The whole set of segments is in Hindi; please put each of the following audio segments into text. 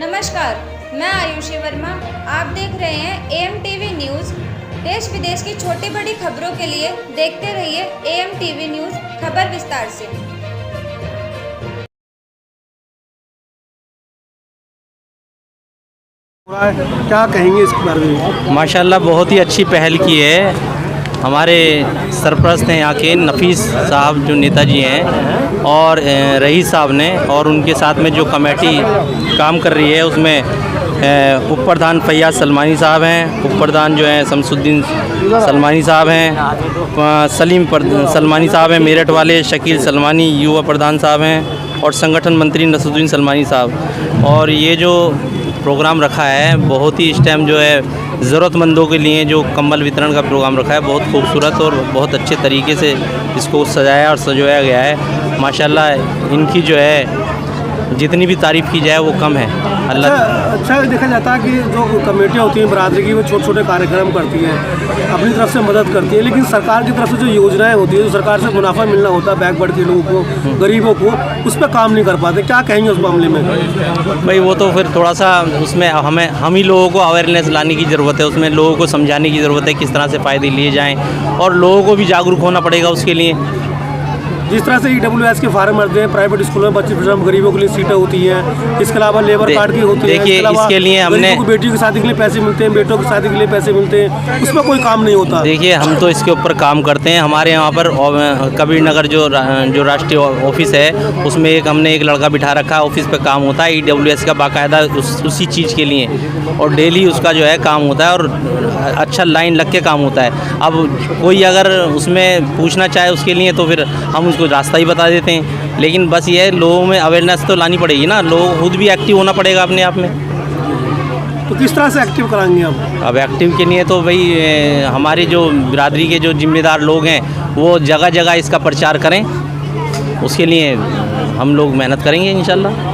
नमस्कार, मैं आयुषी वर्मा। आप देख रहे हैं AMTV न्यूज़। देश विदेश की छोटी बड़ी खबरों के लिए देखते रहिए AMTV न्यूज़। खबर विस्तार से। क्या कहेंगे इसके बारे में? माशाल्लाह बहुत ही अच्छी पहल की है। हमारे सरपरस्त हैं यहाँ के नफीस साहब जो नेताजी हैं और रईस साहब ने, और उनके साथ में जो कमेटी काम कर रही है उसमें उप प्रधान फैयाज सलमानी साहब हैं, उप प्रधान जो हैं शमसुद्दीन सलमानी साहब हैं, सलीम सलमानी साहब हैं मेरठ वाले, शकील सलमानी युवा प्रधान साहब हैं और संगठन मंत्री नसरुद्दीन सलमानी साहब। और ये जो प्रोग्राम रखा है बहुत ही इस टाइम जो है ज़रूरतमंदों के लिए जो कंबल वितरण का प्रोग्राम रखा है, बहुत खूबसूरत और बहुत अच्छे तरीके से इसको सजाया और सजाया गया है। माशाल्लाह इनकी जो है जितनी भी तारीफ़ की जाए वो कम है। अल्लाह अच्छा देखा जाता है कि जो कमेटियाँ होती हैं बरादरी की, वो छोटे छोटे कार्यक्रम करती हैं, अपनी तरफ से मदद करती है, लेकिन सरकार की तरफ से जो योजनाएं होती है, जो सरकार से मुनाफा मिलना होता है बैकवर्ड के लोगों को, गरीबों को, उस पर काम नहीं कर पाते। क्या कहेंगे उस मामले में? भाई वो तो फिर थोड़ा सा उसमें हम ही लोगों को अवेयरनेस लाने की ज़रूरत है, उसमें लोगों को समझाने की ज़रूरत है किस तरह से फ़ायदे लिए जाएँ, और लोगों को भी जागरूक होना पड़ेगा उसके लिए। जिस तरह से EWS के फार्म भरते हैं, प्राइवेट स्कूलों में बच्चे गरीबों के लिए सीटें होती हैं, इसके अलावा लेबर कार्ड की होती है, देखिए इसके लिए हमने बेटियों की शादी के लिए पैसे मिलते हैं, बेटों की शादी के लिए पैसे मिलते हैं, उसमें कोई काम नहीं होता। देखिए हम तो इसके ऊपर काम करते हैं। हमारे यहाँ पर कबीर नगर जो राष्ट्रीय ऑफिस है उसमें हमने एक लड़का बिठा रखा है, ऑफिस पे काम होता है EWS का बाकायदा उसी चीज़ के लिए, और डेली उसका जो है काम होता है और अच्छा लाइन लग के काम होता है। अब कोई अगर उसमें पूछना चाहे उसके लिए तो फिर हम उसको रास्ता ही बता देते हैं, लेकिन बस ये लोगों में अवेयरनेस तो लानी पड़ेगी ना, लोग खुद भी एक्टिव होना पड़ेगा अपने आप में। तो किस तरह से एक्टिव कराएंगे आप? अब एक्टिव के लिए तो भाई हमारे जो बिरादरी के जो जिम्मेदार लोग हैं वो जगह जगह इसका प्रचार करें, उसके लिए हम लोग मेहनत करेंगे इंशाल्लाह।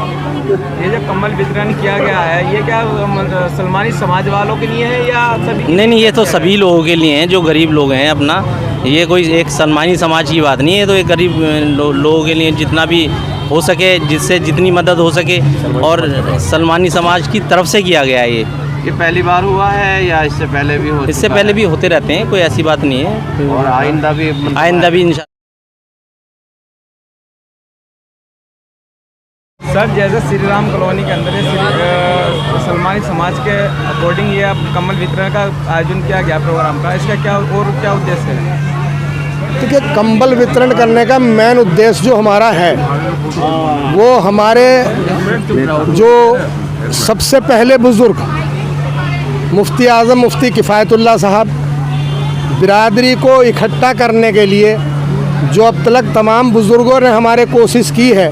ये जो कम्बल वितरण किया गया है ये क्या सलमानी समाज वालों के लिए है या सभी? नहीं, ये तो सभी लोगों के लिए हैं जो गरीब लोग हैं अपना। ये कोई एक सलमानी समाज की बात नहीं है, तो एक गरीब लोगों के लिए जितना भी हो सके, जिससे जितनी मदद हो सके, और सलमानी समाज की तरफ से किया गया है। ये पहली बार हुआ है या इससे पहले भी इससे पहले भी होते रहते हैं, कोई ऐसी बात नहीं है, और आइंदा भी इंशाल्लाह। सर जैसे श्री राम कॉलोनी के अंदर सलमानी समाज के अकॉर्डिंग ये कम्बल वितरण का आयोजन किया गया प्रोग्राम का, इसका क्या उद्देश्य है? देखिए, कंबल वितरण करने का मेन उद्देश्य जो हमारा है वो हमारे जो सबसे पहले बुज़ुर्ग मुफ्ती आज़म मुफ्ती किफ़ायतुल्लाह साहब बिरादरी को इकट्ठा करने के लिए जो अब तक तमाम बुज़ुर्गों ने हमारे कोशिश की है,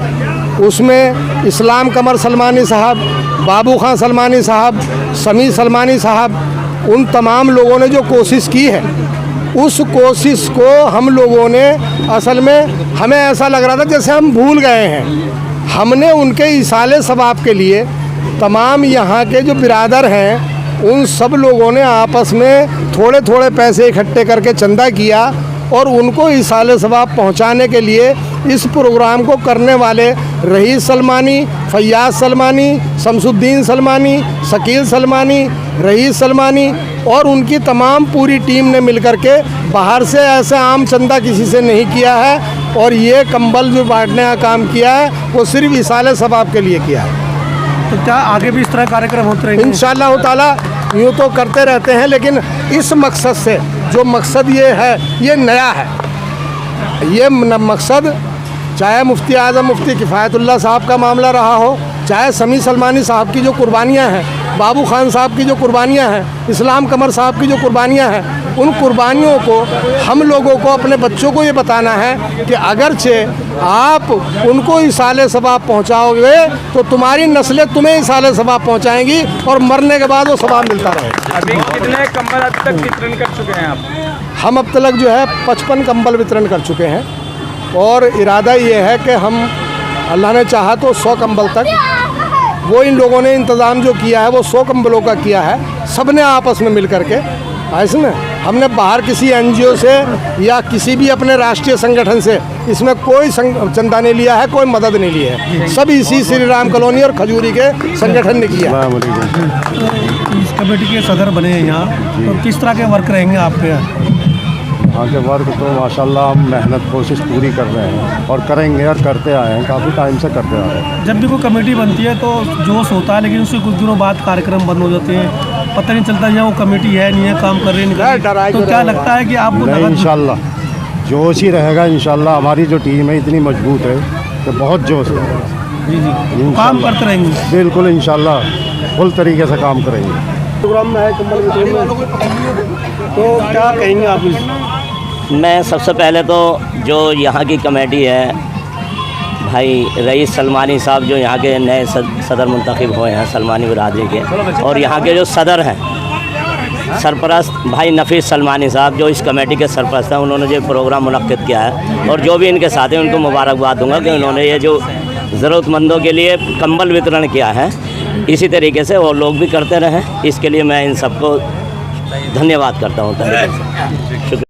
उसमें इस्लाम कमर सलमानी साहब, बाबू खान सलमानी साहब, समी सलमानी साहब, उन तमाम लोगों ने जो कोशिश की है, उस कोशिश को हम लोगों ने असल में हमें ऐसा लग रहा था जैसे हम भूल गए हैं। हमने उनके इसाले सवाब के लिए तमाम यहाँ के जो बिरादर हैं उन सब लोगों ने आपस में थोड़े थोड़े पैसे इकट्ठे करके चंदा किया, और उनको इसाले सवाब पहुँचाने के लिए इस प्रोग्राम को करने वाले रईस सलमानी, फैयाज सलमानी, शमसुद्दीन सलमानी, शकील सलमानी, रईस सलमानी और उनकी तमाम पूरी टीम ने मिलकर के बाहर से ऐसे आम चंदा किसी से नहीं किया है, और ये कंबल जो बांटने का काम किया है वो सिर्फ इसाले सवाब के लिए किया है। तो क्या आगे भी इस तरह कार्यक्रम होते रहेंगे? इंशाअल्लाह ताला यूँ तो करते रहते हैं, लेकिन इस मकसद से जो मकसद ये है ये नया है। ये मकसद चाहे मुफ्ती आज़म मुफ्ती किफ़ायतुल्लाह साहब का मामला रहा हो, चाहे समी सलमानी साहब की जो कुर्बानियाँ हैं, बाबू खान साहब की जो कुर्बानियाँ हैं, इस्लाम कमर साहब की जो कुर्बानियाँ हैं, उन कुर्बानियों को हम लोगों को अपने बच्चों को ये बताना है कि अगरचे आप उनको इसाले सवाब पहुँचाओगे तो तुम्हारी नस्लें तुम्हें इसाले सवाब पहुँचाएंगी, और मरने के बाद वो सवाब मिलता रहेगा। अभी कितने कंबल अब तक वितरण कर चुके हैं आप? हम अब तक जो है 55 कंबल वितरण कर चुके हैं, और इरादा ये है कि हम अल्लाह ने चाहा तो 100 कंबल तक, वो इन लोगों ने इंतज़ाम जो किया है वो 100 कंबलों का किया है, सब ने आपस में मिल करके, ऐसे में हमने बाहर किसी एनजीओ से या किसी भी अपने राष्ट्रीय संगठन से इसमें कोई चंदा नहीं लिया है, कोई मदद नहीं ली है। सब इसी श्री राम कॉलोनी और खजूरी के संगठन ने किया है। इस कमेटी के सदर बने हैं यहाँ, तो किस तरह के वर्क रहेंगे आपके यहाँ? यहाँ के वर्क तो माशाल्लाह हम मेहनत कोशिश पूरी कर रहे हैं और करेंगे और करते आए हैं, काफ़ी टाइम से करते आ रहे हैं। जब भी कोई कमेटी बनती है तो जोश होता है, लेकिन उससे कुछ दिनों बाद कार्यक्रम बंद हो जाते हैं, पता नहीं चलता यहाँ वो कमेटी है नहीं है, काम कर रही है। तो क्या लगता है कि आपको नहीं, इंशाल्लाह जोश ही रहेगा। इंशाल्लाह हमारी जो टीम है इतनी मजबूत है कि बहुत जोश रहेगा। जी जी, काम करते रहेंगे। बिल्कुल इंशाल्लाह फुल तरीके से काम करेंगे। प्रोग्राम में है कंबल वितरण में, तो क्या कहेंगे आप इस? मैं सबसे पहले तो जो यहाँ की कमेटी है, भाई रईस सलमानी साहब जो यहाँ के नए सदर मुंतखब हुए हैं सलमानी बिरादरी के, और यहाँ के जो सदर हैं सरपरस्त भाई नफीस सलमानी साहब जो इस कमेटी के सरपरस्त हैं, उन्होंने जो प्रोग्राम मुनक्किद किया है, और जो भी इनके साथ हैं उनको मुबारकबाद दूंगा कि उन्होंने ये जो ज़रूरतमंदों के लिए कंबल वितरण किया है, इसी तरीके से वो लोग भी करते रहें। इसके लिए मैं इन सबको धन्यवाद करता हूँ। शुक्रिया।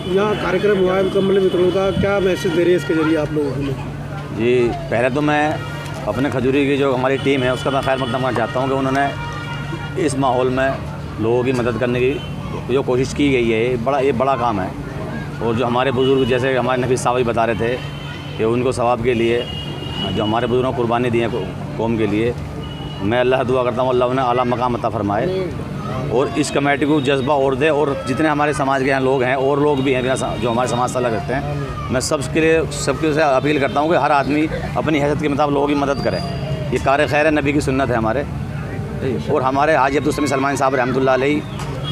यहाँ कार्यक्रम हुआ है कंबल वितरण का, क्या मैसेज दे रही है इसके जरिए आप लोगों को? जी, पहले तो मैं अपने खजूरी की जो हमारी टीम है उसका मैं खैर मकदम करना चाहता हूँ कि उन्होंने इस माहौल में लोगों की मदद करने की जो कोशिश की गई है, ये बड़ा काम है। और जो हमारे बुज़ुर्ग जैसे हमारे नफीस साहब बता रहे थे कि उनको सवाब के लिए जो हमारे बुज़ुर्गों ने कुर्बानी दी है कौम के लिए, मैं अल्लाह दुआ करता हूँ अल्लाह उन्हें आला मकाम अता फरमाए और इस कमेटी को जज्बा और दे। और जितने हमारे समाज के यहाँ लोग हैं और लोग भी हैं जो हमारे समाज से अलग रहते हैं, मैं सबके से अपील करता हूँ कि हर आदमी अपनी हैसियत के मुताबिक लोगों की मदद करे। ये कार खैर है, नबी की सुन्नत है हमारे। और हमारे हाजी अब्दुल समी सलमानी साहब रहमतुल्लाह अलैह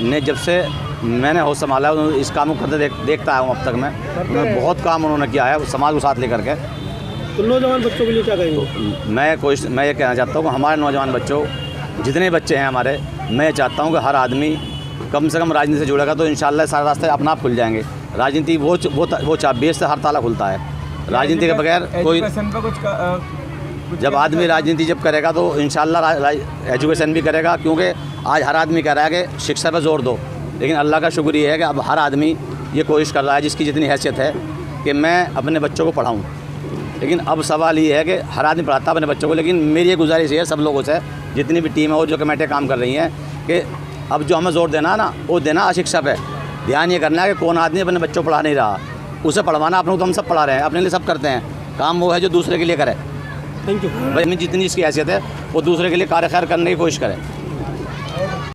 ने जब से मैंने होश संभाला इस काम को करते देखता आया हूँ अब तक मैं बहुत काम उन्होंने किया है समाज को साथ लेकर के। तो नौजवान बच्चों के लिए क्या कहेंगे? मैं ये कहना चाहता हूँ कि हमारे नौजवान बच्चों जितने बच्चे हैं हमारे, मैं चाहता हूँ कि हर आदमी कम से कम राजनीति से जुड़ेगा तो इंशाल्लाह सारे रास्ते अपना आप खुल जाएंगे। राजनीति वो चाबी से हर ताला खुलता है। राजनीति के बगैर कोई जब आदमी राजनीति जब करेगा तो इंशाल्लाह एजुकेशन भी करेगा, क्योंकि आज हर आदमी कह रहा है कि शिक्षा पर जोर दो, लेकिन अल्लाह का शुक्र ये है कि अब हर आदमी ये कोशिश कर रहा है जिसकी जितनी हैसियत है कि मैं अपने बच्चों को पढ़ाऊँ। लेकिन अब सवाल ये है कि हर आदमी पढ़ाता है अपने बच्चों को, लेकिन मेरी ये गुजारिश है सब लोगों से, जितनी भी टीम है और जो कमेटियाँ काम कर रही हैं, कि अब जो हमें जोर देना है ना वो देना अशिक्षा पे। ध्यान ये करना है कि कौन आदमी अपने बच्चों को पढ़ा नहीं रहा, उसे पढ़वाना। अपने को तो हम सब पढ़ा रहे हैं, अपने लिए सब करते हैं, काम वो है जो दूसरे के लिए करे। Thank you. भाई जितनी इसकी हैसियत है वो दूसरे के लिए कार्य खैर करने की कोशिश करें।